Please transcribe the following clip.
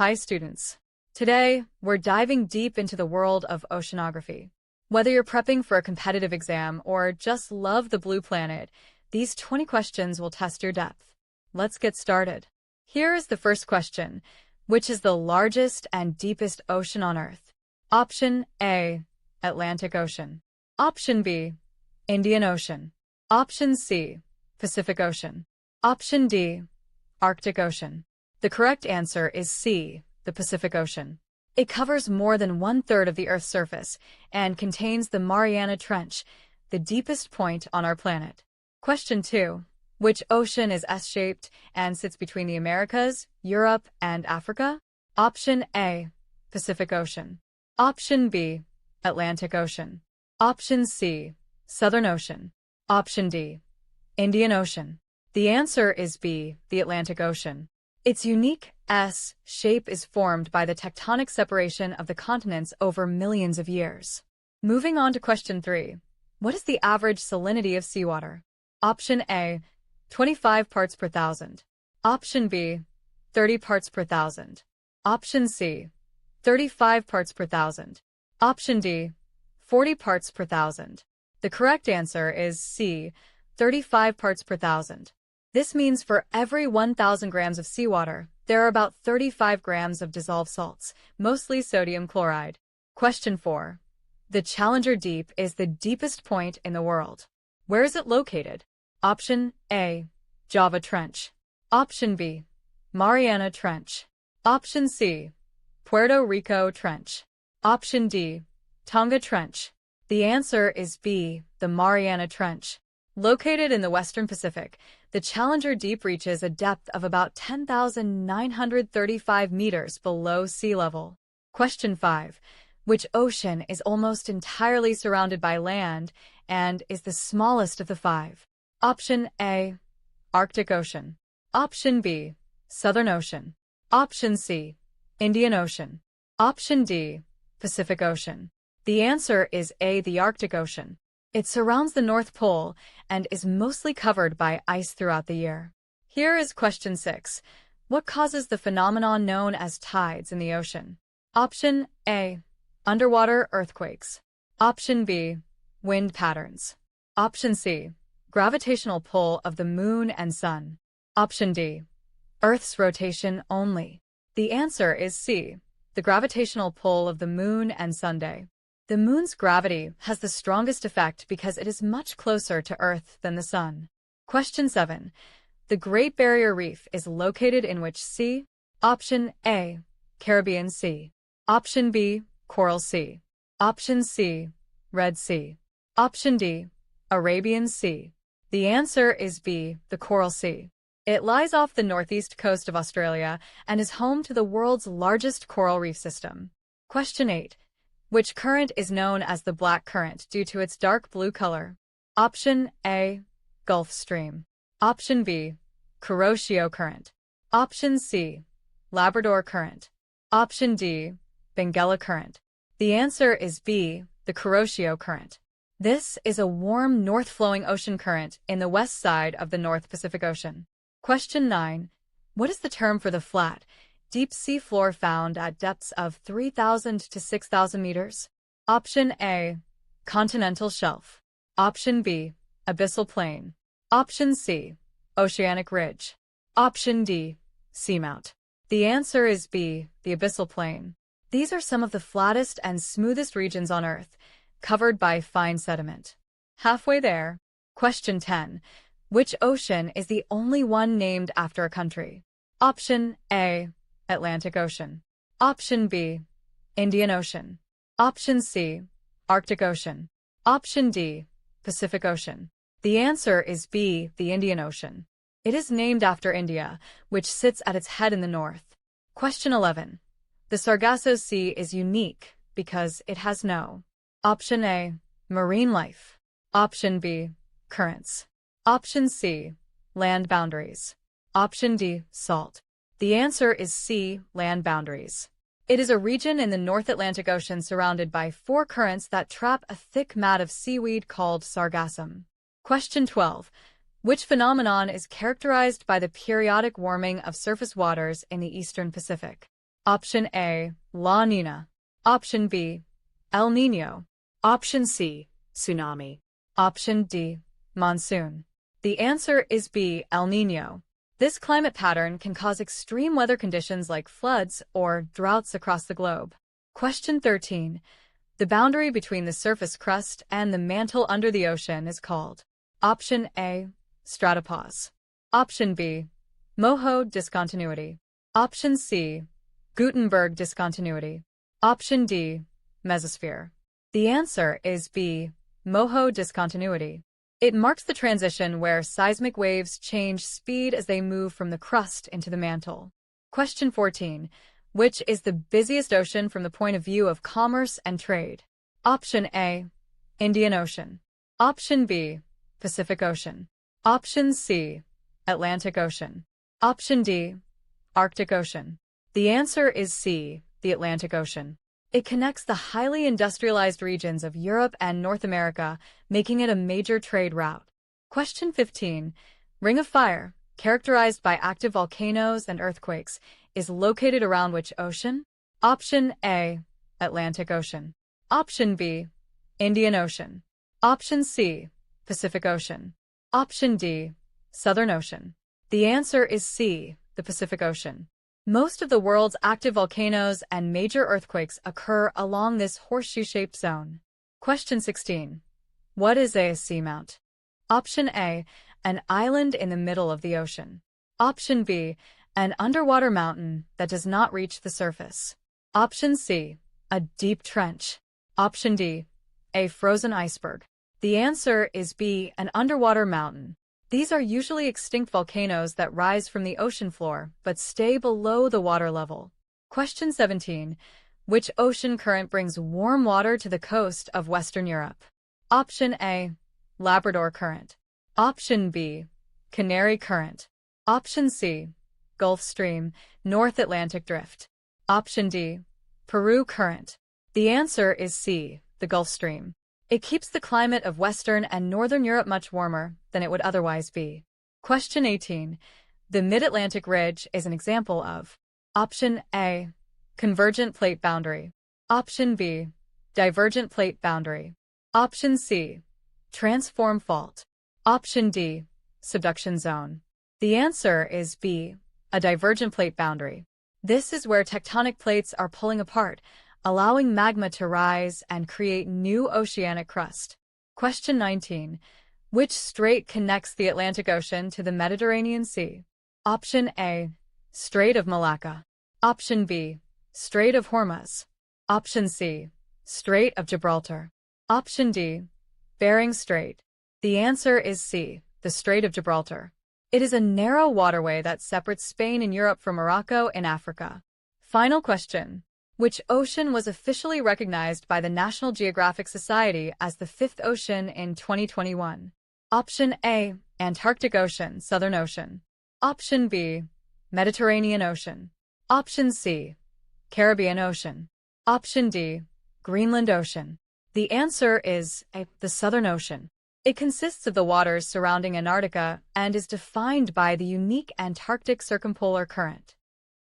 Hi students. Today, we're diving deep into the world of oceanography. Whether you're prepping for a competitive exam or just love the blue planet, these 20 questions will test your depth. Let's get started. Here is the first question. Which is the largest and deepest ocean on Earth? Option A, Atlantic Ocean. Option B, Indian Ocean. Option C, Pacific Ocean. Option D, Arctic Ocean. The correct answer is C, the Pacific Ocean. It covers more than 1/3 of the Earth's surface and contains the Mariana Trench, the deepest point on our planet. Question 2. Which ocean is S-shaped and sits between the Americas, Europe, and Africa? Option A, Pacific Ocean. Option B, Atlantic Ocean. Option C, Southern Ocean. Option D, Indian Ocean. The answer is B, the Atlantic Ocean. Its unique S shape is formed by the tectonic separation of the continents over millions of years. Moving on to question 3. What is the average salinity of seawater? Option A, 25 parts per thousand. Option B, 30 parts per thousand. Option C, 35 parts per thousand. Option D, 40 parts per thousand. The correct answer is C, 35 parts per thousand. This means for every 1,000 grams of seawater, there are about 35 grams of dissolved salts, mostly sodium chloride. Question 4. The Challenger Deep is the deepest point in the world. Where is it located? Option A, Java Trench. Option B, Mariana Trench. Option C, Puerto Rico Trench. Option D, Tonga Trench. The answer is B, the Mariana Trench. Located in the Western Pacific, the Challenger Deep reaches a depth of about 10,935 meters below sea level. Question 5. Which ocean is almost entirely surrounded by land and is the smallest of the 5? Option A, Arctic Ocean. Option B, Southern Ocean. Option C, Indian Ocean. Option D, Pacific Ocean. The answer is A, the Arctic Ocean. It surrounds the North Pole and is mostly covered by ice throughout the year. Here is question 6. What causes the phenomenon known as tides in the ocean? Option A, underwater earthquakes. Option B, wind patterns. Option C, gravitational pull of the moon and sun. Option D, Earth's rotation only. The answer is C, the gravitational pull of the moon and sun. The moon's gravity has the strongest effect because it is much closer to Earth than the sun. Question 7. The Great Barrier Reef is located in which sea? Option A, Caribbean Sea. Option B, Coral Sea. Option C, Red Sea. Option D, Arabian Sea. The answer is B, the Coral Sea. It lies off the northeast coast of Australia and is home to the world's largest coral reef system. Question 8. Which current is known as the Black Current due to its dark blue color? Option A, Gulf Stream. Option B, Kuroshio Current. Option C, Labrador Current. Option D, Benguela Current. The answer is B, the Kuroshio Current. This is a warm north-flowing ocean current in the west side of the North Pacific Ocean. Question 9. What is the term for the flat, deep sea floor found at depths of 3,000 to 6,000 meters? Option A, continental shelf. Option B, abyssal plain. Option C, oceanic ridge. Option D, seamount. The answer is B, the abyssal plain. These are some of the flattest and smoothest regions on Earth, covered by fine sediment. Halfway there. Question 10. Which ocean is the only one named after a country? Option A, Atlantic Ocean. Option B, Indian Ocean. Option C, Arctic Ocean. Option D, Pacific Ocean. The answer is B, the Indian Ocean. It is named after India, which sits at its head in the north. Question 11. The Sargasso Sea is unique because it has no. Option A, marine life. Option B, currents. Option C, land boundaries. Option D, salt. The answer is C, land boundaries. It is a region in the North Atlantic Ocean surrounded by 4 currents that trap a thick mat of seaweed called sargassum. Question 12. Which phenomenon is characterized by the periodic warming of surface waters in the eastern Pacific? Option A, La Nina. Option B, El Niño. Option C, tsunami. Option D, monsoon. The answer is B, El Niño. This climate pattern can cause extreme weather conditions like floods or droughts across the globe. Question 13. The boundary between the surface crust and the mantle under the ocean is called Option A, stratopause. Option B, Moho discontinuity. Option C, Gutenberg discontinuity. Option D, mesosphere. The answer is B, Moho discontinuity. It marks the transition where seismic waves change speed as they move from the crust into the mantle. Question 14. Which is the busiest ocean from the point of view of commerce and trade? Option A, Indian Ocean. Option B, Pacific Ocean. Option C, Atlantic Ocean. Option D, Arctic Ocean. The answer is C, the Atlantic Ocean. It connects the highly industrialized regions of Europe and North America, making it a major trade route. Question 15. Ring of Fire, characterized by active volcanoes and earthquakes, is located around which ocean? Option A, Atlantic Ocean. Option B, Indian Ocean. Option C, Pacific Ocean. Option D, Southern Ocean. The answer is C, the Pacific Ocean. Most of the world's active volcanoes and major earthquakes occur along this horseshoe-shaped zone. Question 16. What is a seamount? Option A, an island in the middle of the ocean. Option B, an underwater mountain that does not reach the surface. Option C, a deep trench. Option D, a frozen iceberg. The answer is B, an underwater mountain. These are usually extinct volcanoes that rise from the ocean floor but stay below the water level. Question 17. Which ocean current brings warm water to the coast of Western Europe? Option A, Labrador Current. Option B, Canary Current. Option C, Gulf Stream, North Atlantic Drift. Option D, Peru Current. The answer is C, the Gulf Stream. It keeps the climate of Western and Northern Europe much warmer than it would otherwise be. Question 18. The Mid-Atlantic Ridge is an example of Option A, Convergent Plate Boundary. Option B, Divergent Plate Boundary. Option C, Transform Fault. Option D, Subduction Zone. The answer is B, a divergent plate boundary. This is where tectonic plates are pulling apart, allowing magma to rise and create new oceanic crust. Question 19. Which strait connects the Atlantic Ocean to the Mediterranean Sea? Option A, Strait of Malacca. Option B, Strait of Hormuz. Option C, Strait of Gibraltar. Option D, Bering Strait. The answer is C, the Strait of Gibraltar. It is a narrow waterway that separates Spain and Europe from Morocco in Africa. Final question. Which ocean was officially recognized by the National Geographic Society as the fifth ocean in 2021? Option A, Antarctic Ocean, Southern Ocean. Option B, Mediterranean Ocean. Option C, Caribbean Ocean. Option D, Greenland Ocean. The answer is A, the Southern Ocean. It consists of the waters surrounding Antarctica and is defined by the unique Antarctic circumpolar current.